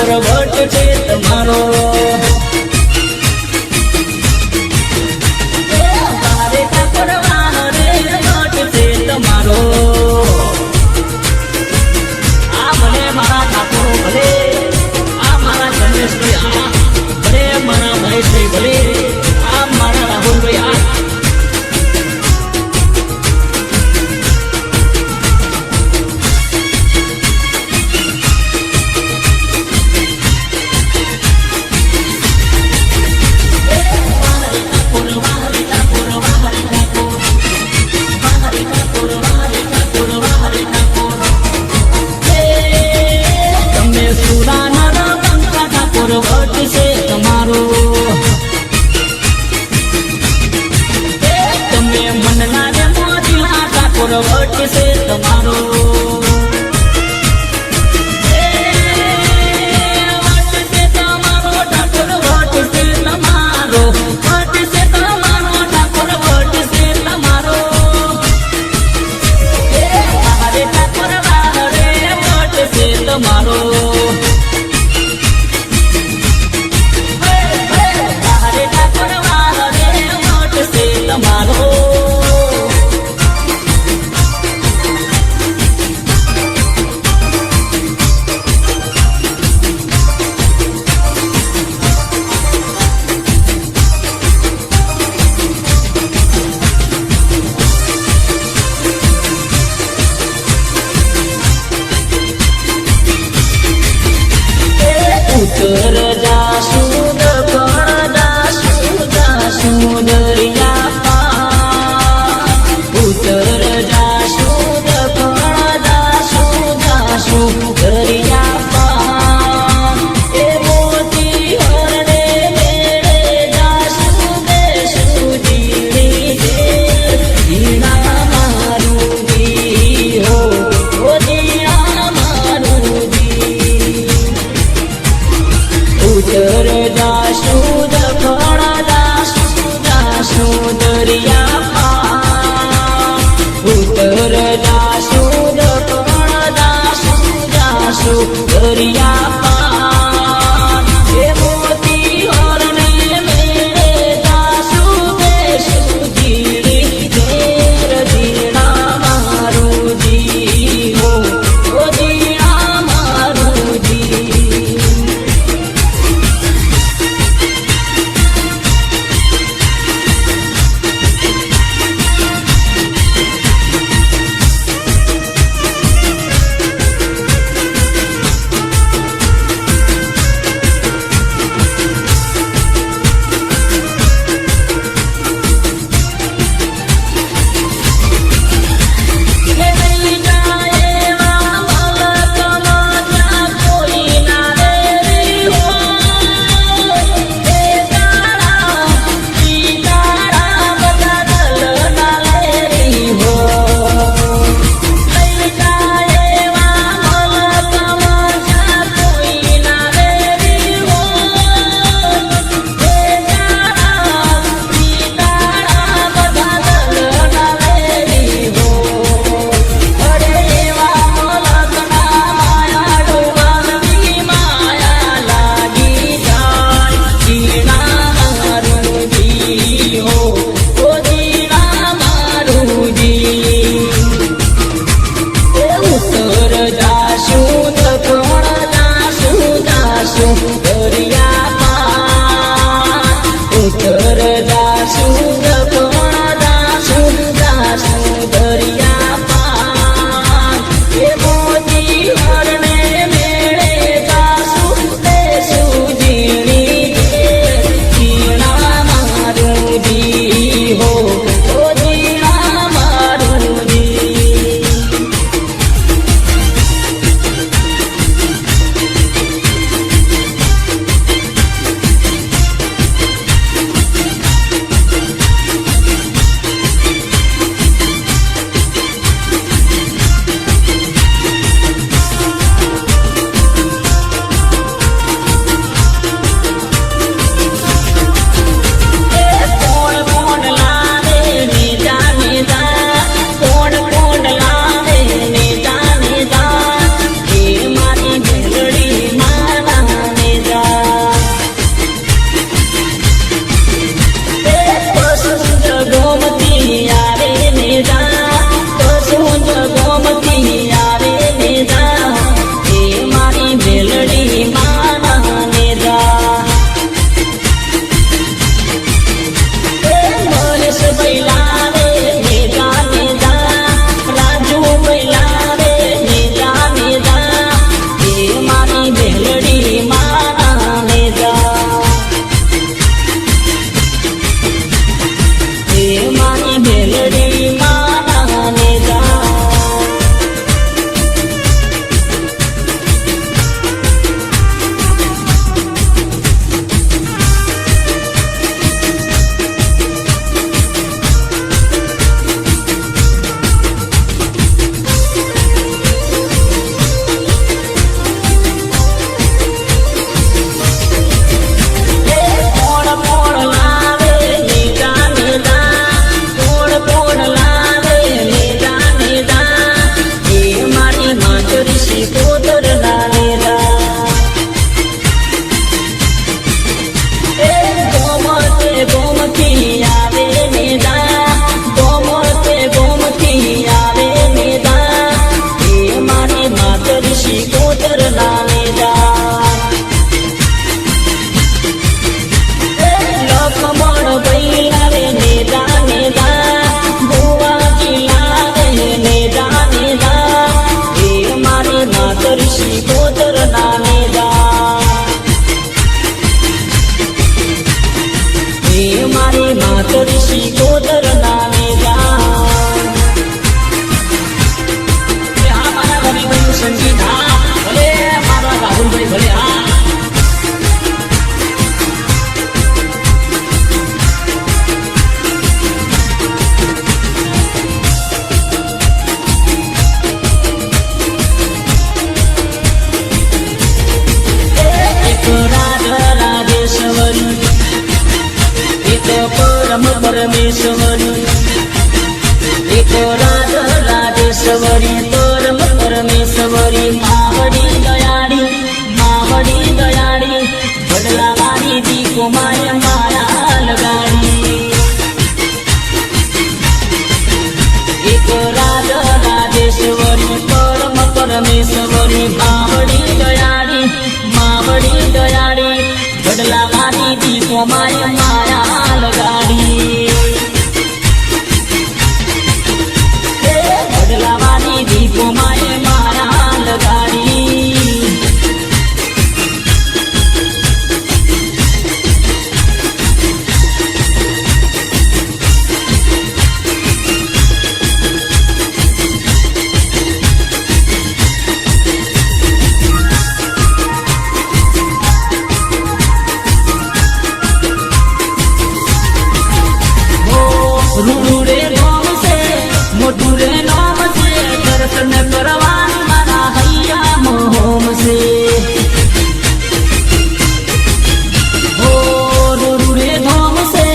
ઠાકોર વટ છે તમારો તારે ઠાકોર વાહરે વટ છે તમારો આ મને મારા ઠાકોરો ભલે આ મારા ગણેશભાઈ આ ભલે મારા મહેશભાઈ ભલે આ મારા રાહુલભાઈ આ વટ છે તમારો વટ છે તમારો ઠાકોર વટ છે તમારો વટ છે તમારો ઠાકોર વટ છે તમારો હરે ઠાકોર હરે વટ છે તમારો હરે ઠાકોર હરે વટ છે તમારો ઉત્તર જાશું દક્ષિણ જાશું દરિયા પાર ઉત્તર જાશું દક્ષિણ જાશું દરિયા પાર એ મોતી હરણે મેળે જાશું બેસું જીણી જીણા મારું જી હો જીણા મારું જી ઉત્તર જાશું દક્ષિણ જાશું દરિયા પાર ઉત્તર જાશું દક્ષિણ જાશું દરિયા પાર એ મોતી હરણે મેળે જાશું બેસું જીણી ઘેર જીણા મારું જી હો જીણા મારું જી ગોદર નાને જા લખમણ ભાઈ લાવે નેદા નેદા ભુવાજી લાવે નેદા નેદા એ મારી માતરશી ગોદર નાને જા એ મારી માતરશી ગોદર નાને જા આ મારા રવિભાઈ સંગીત હા ભલે મારા રાહુલભાઈ ભલે હા परम परमेश्वरी एक राधा राजेश्वरी परम परमेश्वरी मावड़ी दयाड़ी बदला वाली दी को माया माया लगाड़ी एक राधा राजेश्वरी परम परमेश्वरी मावड़ी दयाड़ी बदला वाली दी को माया माया लगाड़ी बदलावानी दीपो माए मारा लगाड़ी रूडे गाँव से मोटूरे नाम से दर्शन करवान मारा हैया मोहम से हो रूडे गाँव से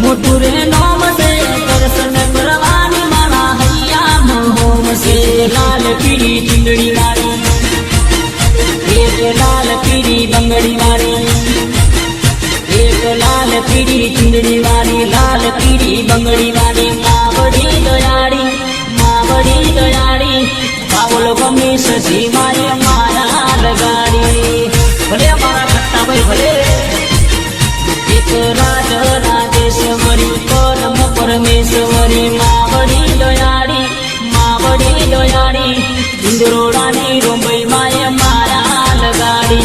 मोटूरे नाम से दर्शन करवान मारा हैया मोहम से लाल पीली चिंगड़ी वाली एक लाल पीली बंगड़ी वाली एक लाल पीली चिंगड़ी वाली लाल पीली बंगड़ी वाली मावड़ी दयाड़ी पावल गमी सजी माए माया लगाड़ी भले हमारा खट्टा भाई भले एक राज राजेश्वरी परम परमेश्वरी मावड़ी दयाड़ी इंद्रोड़ानी रोंबई माए माया लगाड़ी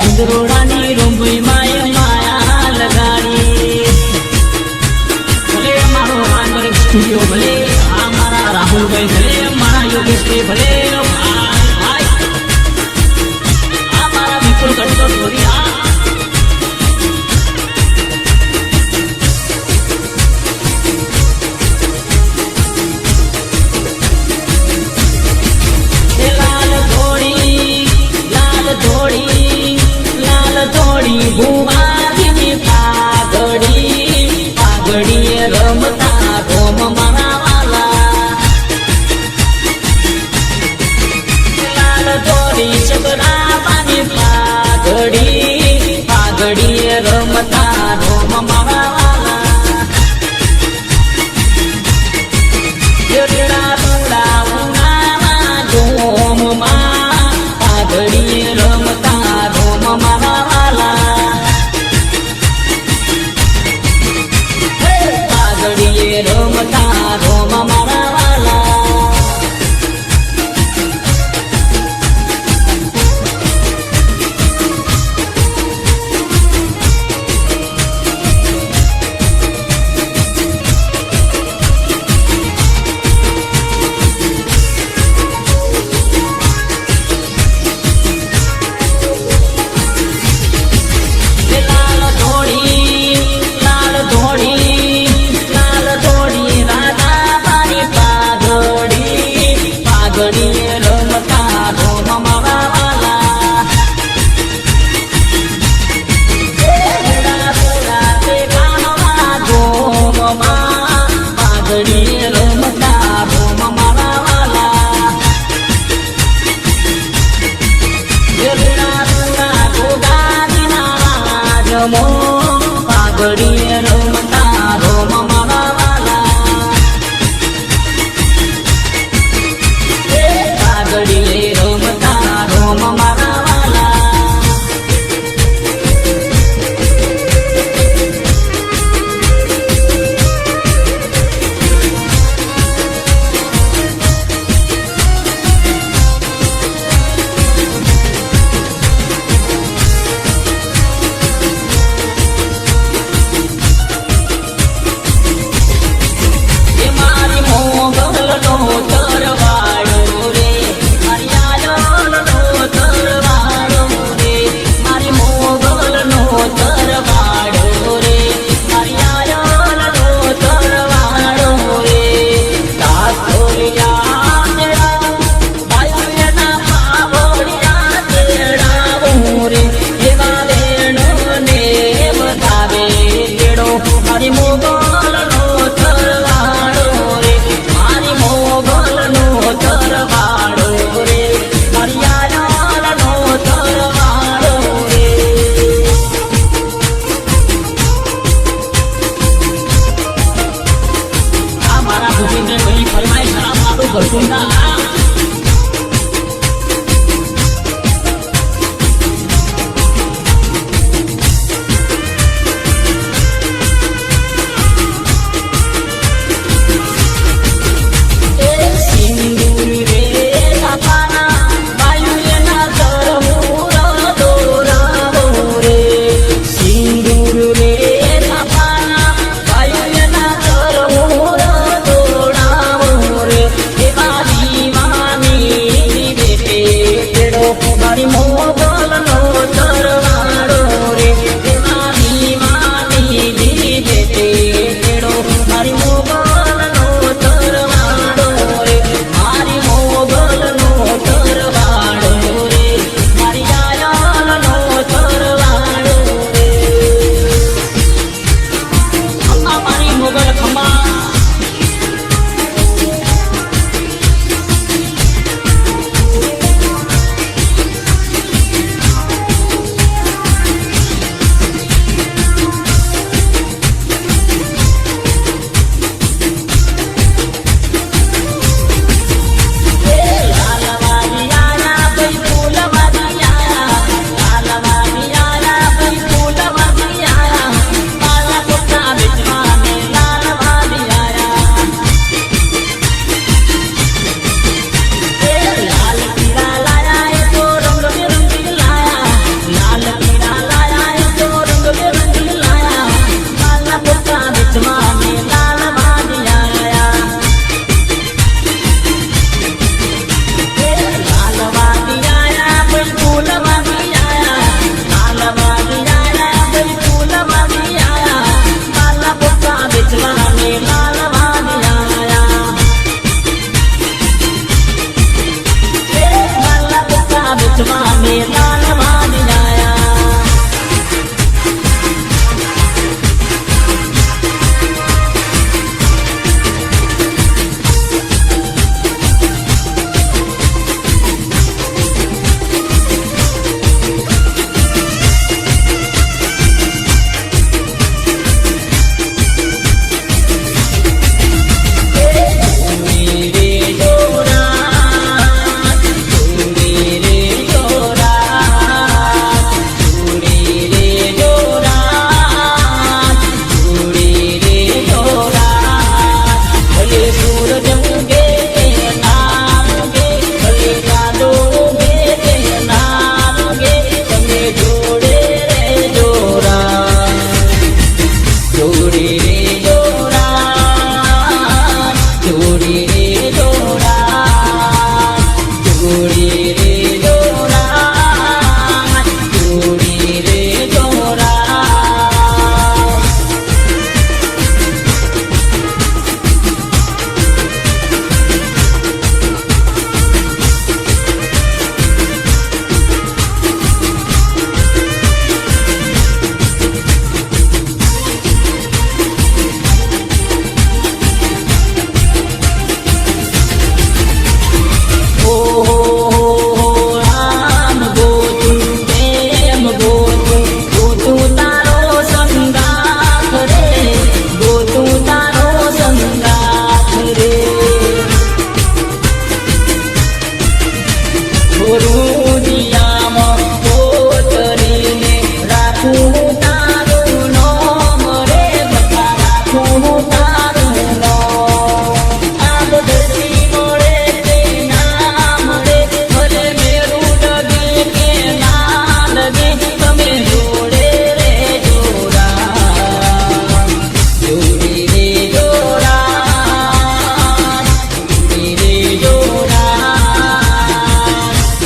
इंद्रोड़ानी रोंबई माए माया लगाड़ी भले मारो रामगढ़ स्टूडियो भले मारा राहुल भाई भले मारा योगेश भाई भले मारा विपुल गणगढ़ बोली थोड़ी भुवाजी पागड़ी रमता घोम मारा वाला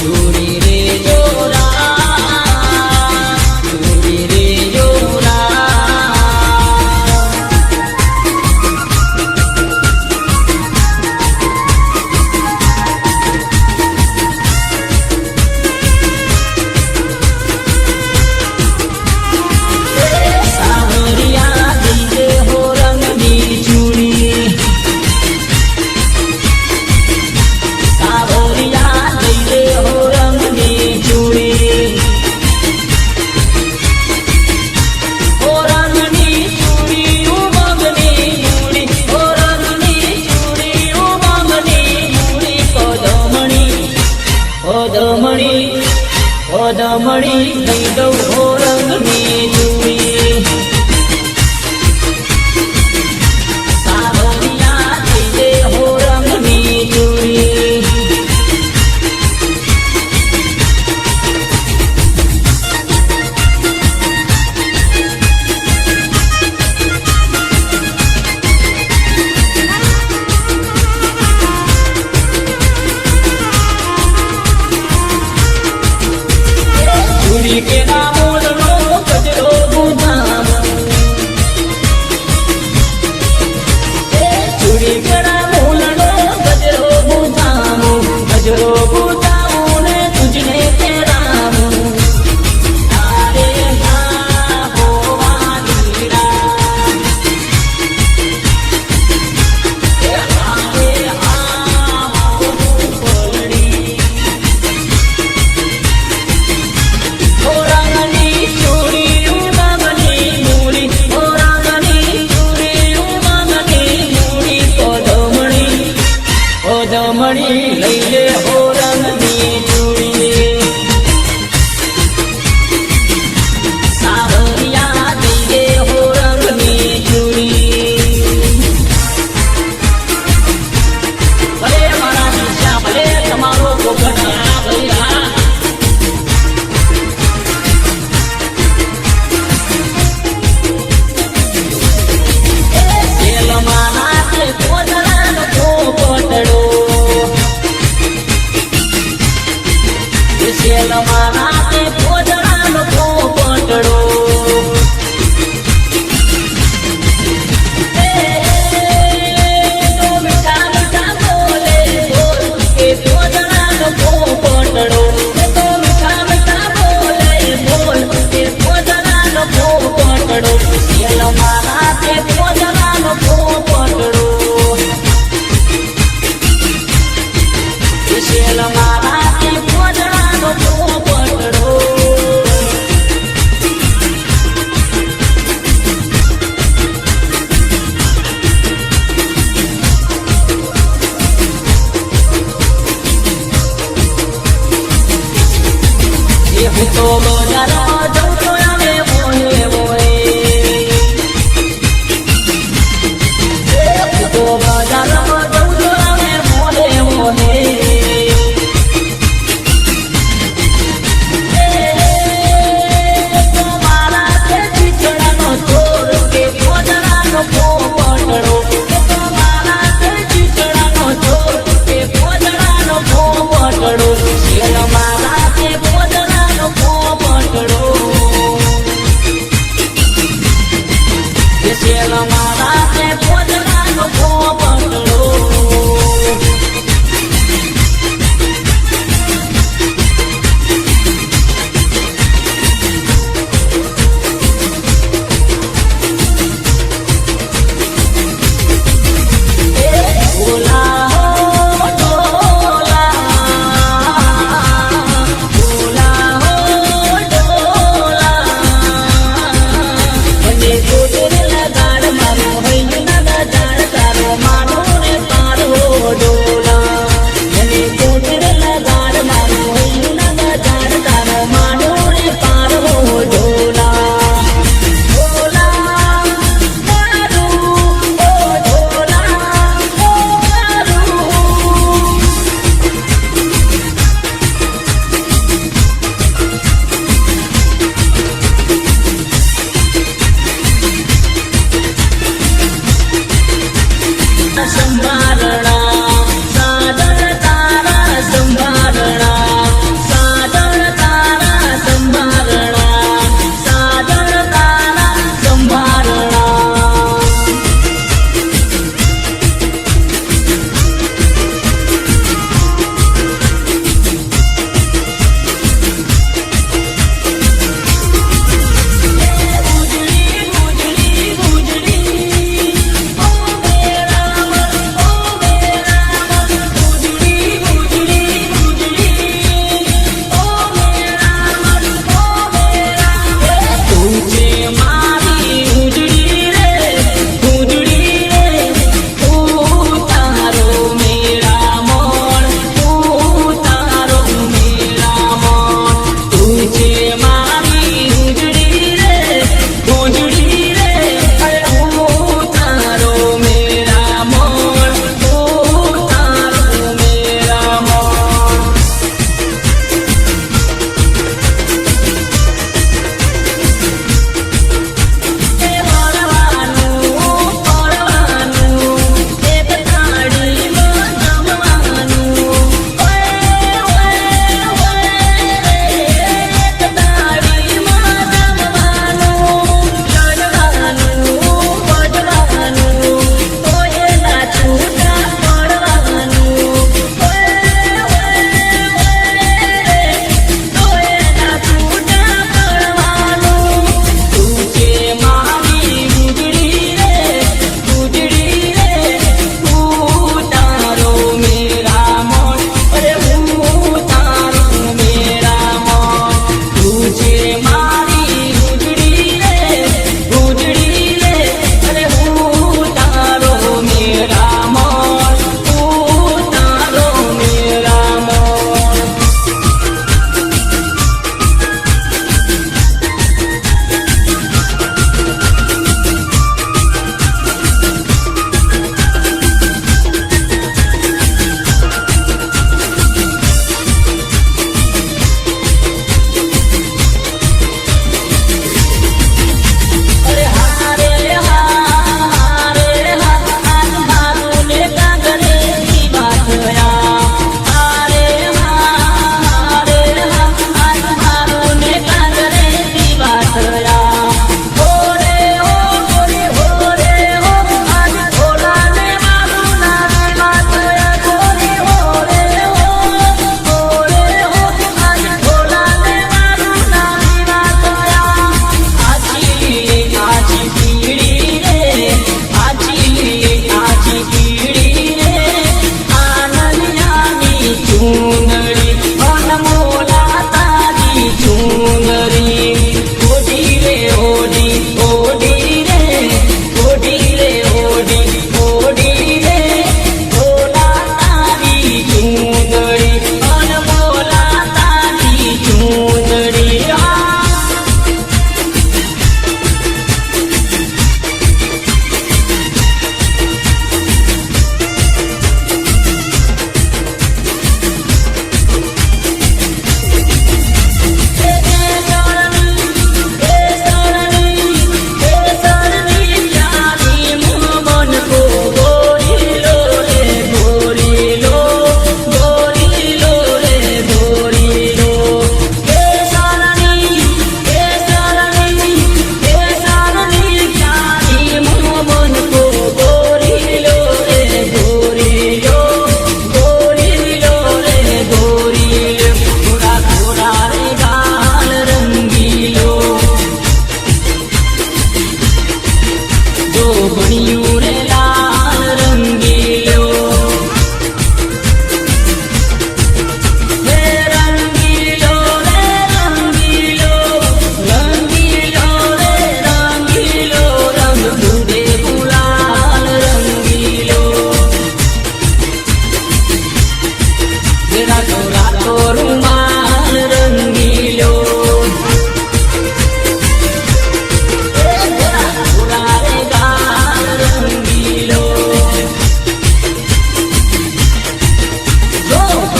જોડી ઓદમણી લઈ દઉં હો રંગની ચૂડી સાવરિયા લઈ દે હો રંગની ચૂડી કે ના મોલનો કચરો ગુદામ ચૂડી કે ના મોલનો કચરો ગુદામ ને તુજને કે રામ તારે ના હોવા દીરા તારે આ પલડી ઓદમણી લઈ લે હો રંગની ચૂડી સાવરિયા લઈ લે હો રંગની ચૂડી ભલે મારા દિશા ભલે તમારો પોપટિયા ભૈયા સેલમાના તે કોદરાનો પોપટડો સેલમાના તે કોદરાનો પોપટડો તો મીઠા મીઠા બોલે બોલ કે કોદરાનો પોપટડો તો મીઠા મીઠા બોલે બોલ કે કોદરાનો પોપટડો સેલમાના તે કોદરાનો પોપટડો સેલમાના તે કોદરાનો પોપટડો હું તો બજારમાં જઉં તો આવે મોહે મોહે હું તો બજારમાં જઉં તો આવે મોહે મોહે તો મારા તે ચીચડાનો ચોર કે કોદરાનો પોપટડો તો મારા તે ચીચડાનો ચોર કે કોદરાનો પોપટડો સેલ મારા તે કોદરાનો પોપટડો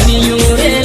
બન્યું રે